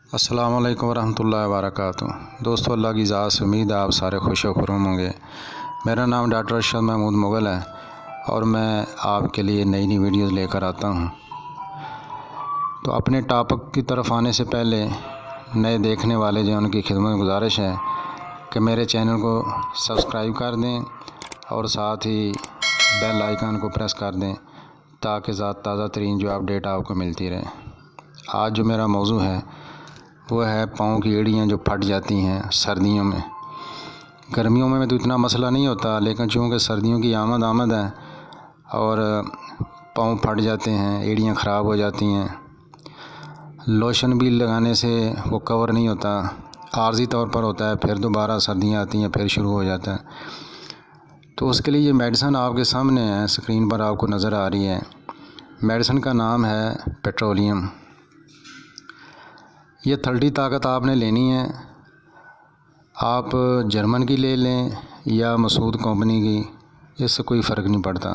अस्सलाम वालेकुम रहमतुल्लाहि व बरकातुहू। दोस्तों, अल्लाह की ज़ात से उम्मीद है आप सारे खुश व खुर्म होंगे। मेरा नाम डॉक्टर अरशद महमूद मुग़ल है और मैं आपके लिए नई नई वीडियोज़ लेकर आता हूँ। तो अपने टॉपिक की तरफ आने से पहले नए देखने वाले जो उनकी खिदमत में गुजारिश है कि मेरे चैनल को सब्सक्राइब कर दें और साथ ही बेल आइकन को प्रेस कर दें ताकि ताज़ा तरीन जो अपडेट आपको मिलती रहे। आज जो मेरा मौजू है वो है पाँव की एड़ियाँ जो फट जाती हैं सर्दियों में। गर्मियों में तो इतना मसला नहीं होता, लेकिन चूँकि सर्दियों की आमद है और पाँव फट जाते हैं, एड़ियाँ ख़राब हो जाती हैं। लोशन भी लगाने से वो कवर नहीं होता, आर्जी तौर पर होता है, फिर दोबारा सर्दियाँ आती हैं फिर शुरू हो जाता है। तो उसके लिए ये मेडिसिन आपके सामने है, स्क्रीन पर आपको नज़र आ रही है। मेडिसिन का नाम है पेट्रोलियम। ये 30 ताकत आपने लेनी है। आप जर्मन की ले लें या मसूद कंपनी की, इससे कोई फ़र्क नहीं पड़ता।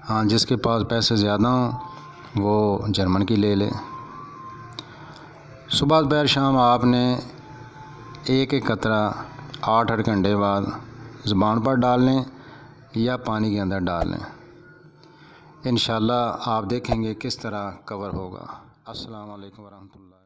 हाँ, जिसके पास पैसे ज़्यादा हों वो जर्मन की ले ले। सुबह दोपहर शाम आपने एक एक कतरा 8-8 घंटे बाद ज़ुबान पर डाल लें या पानी के अंदर डाल लें। इंशाल्लाह आप देखेंगे किस तरह कवर होगा। अस्सलाम वालेकुम वरहमतुल्लाह।